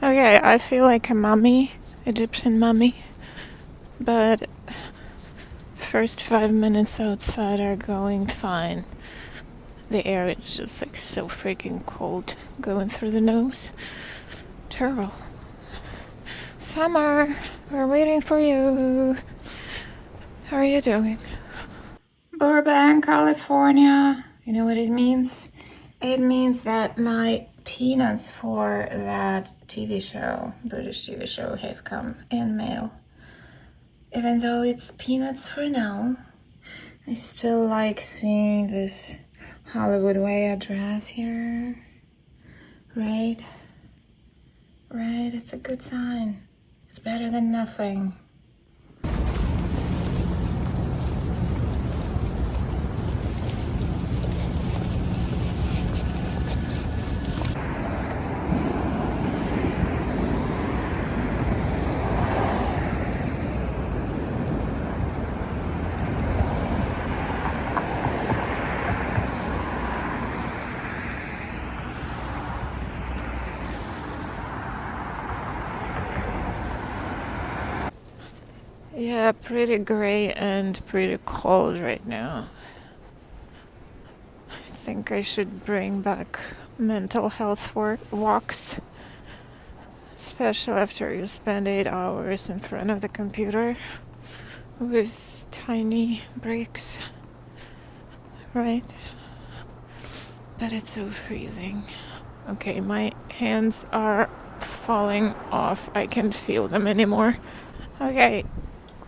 Okay, I feel like a mummy, Egyptian mummy, but first 5 minutes outside are going fine. The air is just like so freaking cold going through the nose. Terrible. Summer, we're waiting for you. How are you doing? Burbank, California. You know what it means? It means that my peanuts for that TV show, British TV show, have come in mail. Even though it's peanuts for now, I still like seeing this Hollywood Way address here. Right? Right, it's a good sign. It's better than nothing. Yeah, pretty gray and pretty cold right now. I think I should bring back mental health walks, especially after you spend 8 hours in front of the computer with tiny breaks, right? But it's so freezing. Okay, my hands are falling off. I can't feel them anymore. Okay,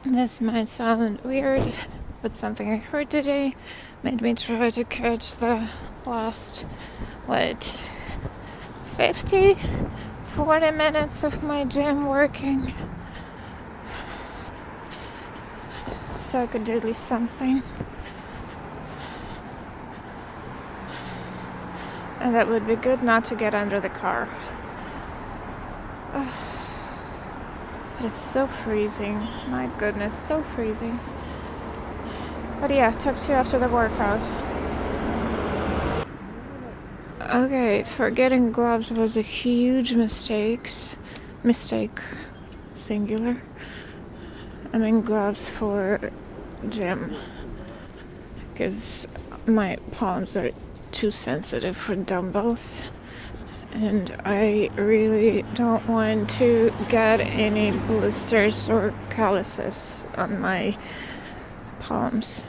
this might sound weird, but something I heard today made me try to catch the last, 50, 40 minutes of my gym working. So I could do at least something. And that would be good not to get under the car. But it's so freezing. My goodness, so freezing. But yeah, talk to you after the workout. Okay, forgetting gloves was a huge mistake, singular. I mean gloves for gym, because my palms are too sensitive for dumbbells, and I really don't want to get any blisters or calluses on my palms.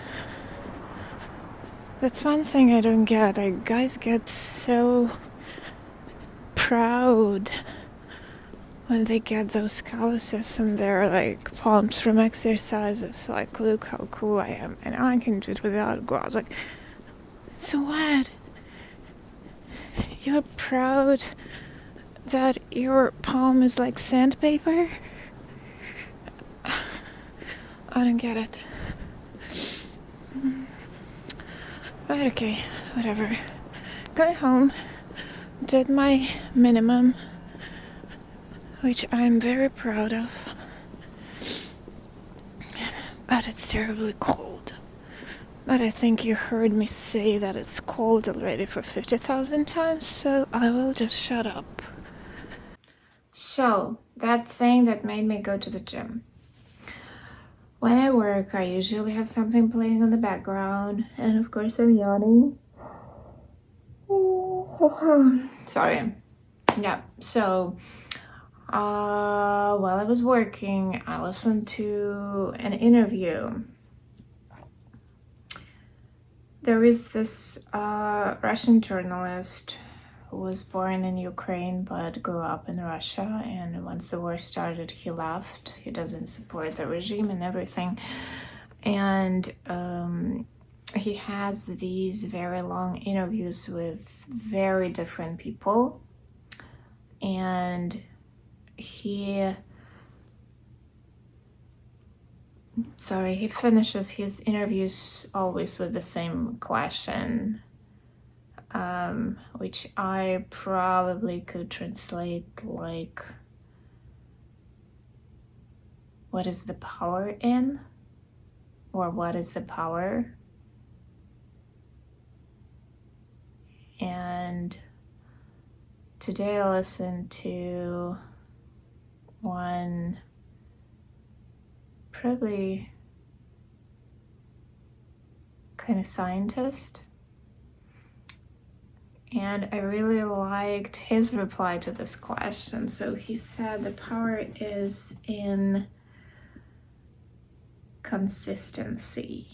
That's one thing I don't get. Like, guys get so proud when they get those calluses on their like palms from exercises. Like, look how cool I am, and I can do it without gloves. Like, so what? You're proud that your palm is like sandpaper? I don't get it. But okay, whatever. Got home, did my minimum, which I'm very proud of. But it's terribly cold. But I think you heard me say that it's cold already for 50,000 times, so I will just shut up. So, that thing that made me go to the gym. When I work, I usually have something playing on the background, and of course I'm yawning. Sorry. Yeah, so while I was working, I listened to an interview. There is this Russian journalist who was born in Ukraine but grew up in Russia, and once the war started, he left. He doesn't support the regime and everything. And he has these very long interviews with very different people. And he finishes his interviews always with the same question, which I probably could translate like, what is the power in? Or what is the power? And today I listened to one probably kind of scientist, and I really liked his reply to this question. So he said the power is in consistency.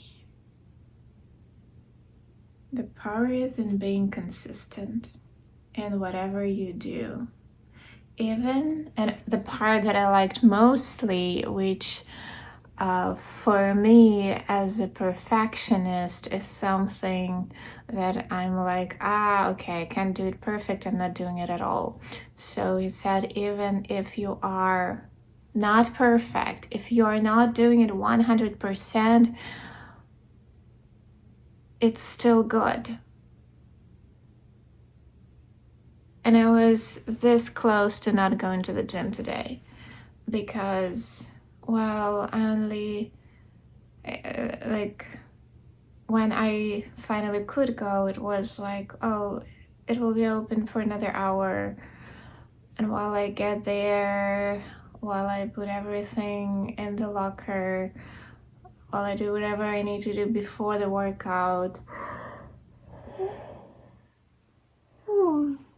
The power is in being consistent in whatever you do. And the part that I liked mostly, which for me as a perfectionist is something that I'm like, okay, I can't do it perfect, I'm not doing it at all. So he said, even if you are not perfect, if you are not doing it 100%, it's still good. And I was this close to not going to the gym today because, well, only like when I finally could go, it was like, oh, it will be open for another hour. And while I get there, while I put everything in the locker, while I do whatever I need to do before the workout,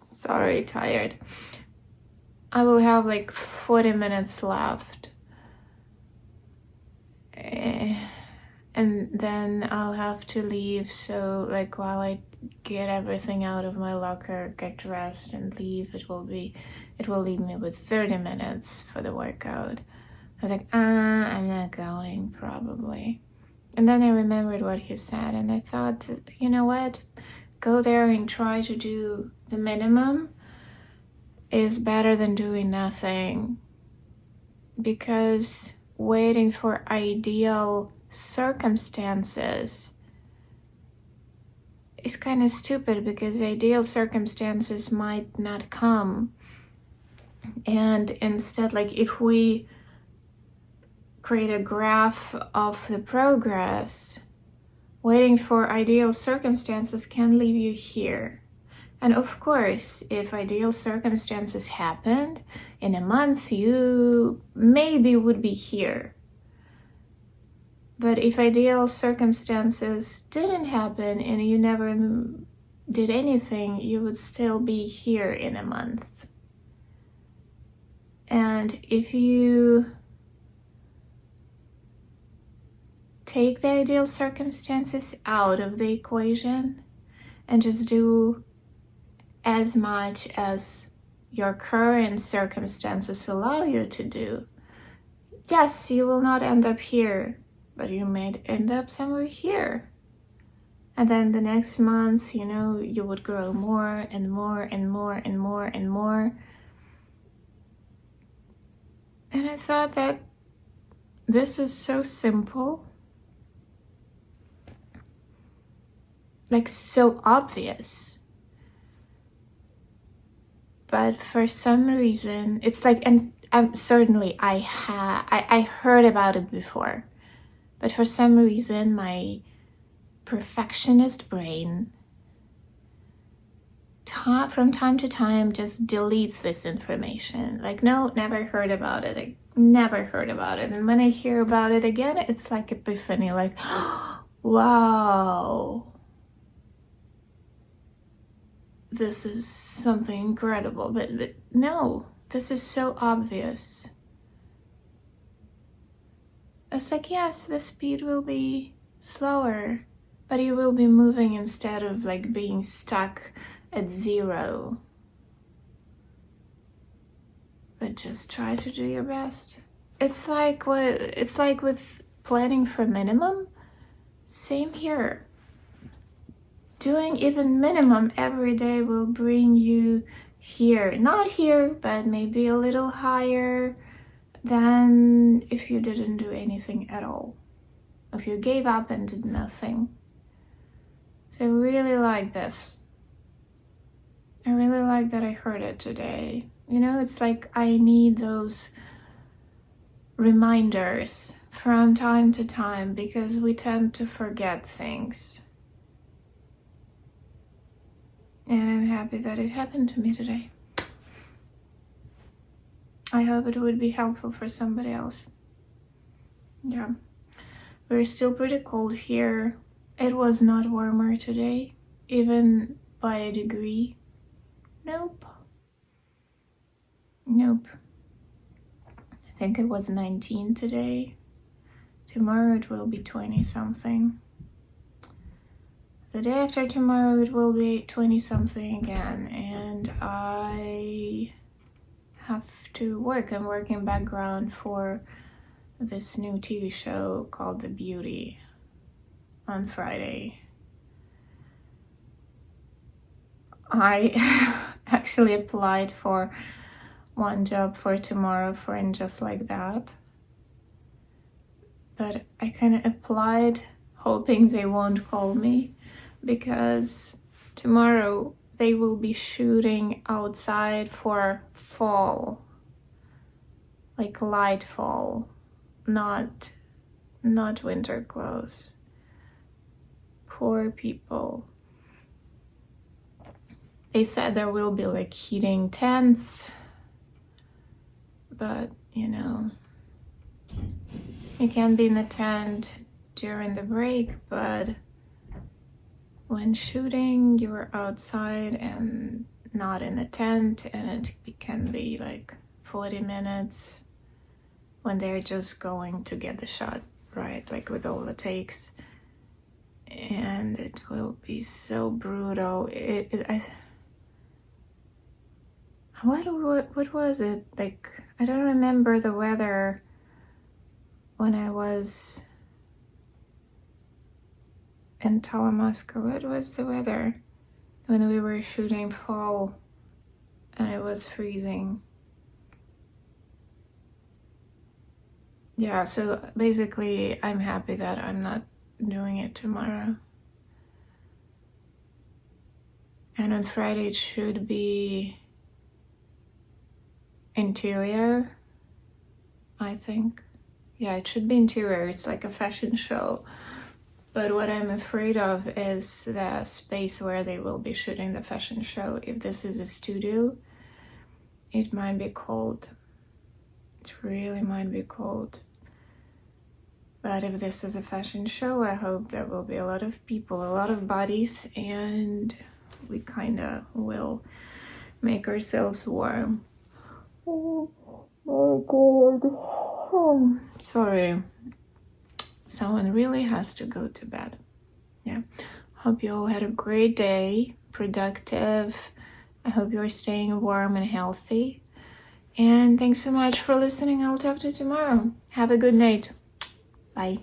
sorry, tired, I will have like 40 minutes left. And then I'll have to leave, so like while I get everything out of my locker, get dressed and leave, it will leave me with 30 minutes for the workout. I was like, I'm not going probably. And then I remembered what he said, and I thought that, you know what, go there and try to do the minimum is better than doing nothing, because waiting for ideal circumstances is kind of stupid, because ideal circumstances might not come. And instead, like, if we create a graph of the progress, waiting for ideal circumstances can leave you here. And of course, if ideal circumstances happened in a month, you maybe would be here. But if ideal circumstances didn't happen and you never did anything, you would still be here in a month. And if you take the ideal circumstances out of the equation and just do as much as your current circumstances allow you to do, yes, you will not end up here, but you may end up somewhere here. And then the next month, you would grow more and more and more and more and more. And I thought that this is so simple, like so obvious. But for some reason, it's like, and certainly I heard about it before, but for some reason my perfectionist brain from time to time just deletes this information. Like, no, never heard about it. I never heard about it. And when I hear about it again, it's like epiphany, like, wow, this is something incredible. But no, this is so obvious. It's like, yes, the speed will be slower, but you will be moving instead of like being stuck at 0. But just try to do your best. It's like with planning for minimum. Same here. Doing even minimum every day will bring you here. Not here, but maybe a little higher than if you didn't do anything at all. If you gave up and did nothing. So I really like this. I really like that I heard it today. It's like I need those reminders from time to time, because we tend to forget things. And I'm happy that it happened to me today. I hope it would be helpful for somebody else. Yeah. We're still pretty cold here. It was not warmer today, even by a degree. Nope. I think it was 19 today. Tomorrow it will be 20 something. The day after tomorrow it will be 20 something again, and I have to work. I'm working background for this new TV show called The Beauty on Friday. I actually applied for one job for tomorrow for And Just Like That, but I kind of applied hoping they won't call me, because tomorrow they will be shooting outside for fall, like light fall, not winter clothes. Poor people. They said there will be like heating tents, but you can be in the tent during the break, but when shooting you're outside and not in the tent, and it can be like 40 minutes when they're just going to get the shot right, like with all the takes, and it will be so brutal. What was it like? I don't remember the weather when I was in Talamasca. What was the weather when we were shooting fall and it was freezing? Yeah, so basically I'm happy that I'm not doing it tomorrow. And on Friday it should be interior, I think. Yeah, it should be interior. It's like a fashion show. But what I'm afraid of is the space where they will be shooting the fashion show. If this is a studio, it might be cold. It really might be cold. But if this is a fashion show, I hope there will be a lot of people, a lot of bodies, and we kind of will make ourselves warm. Oh my god. Oh, sorry. Someone really has to go to bed. Yeah. Hope you all had a great day, productive. I hope you're staying warm and healthy. And thanks so much for listening. I'll talk to you tomorrow. Have a good night. Bye.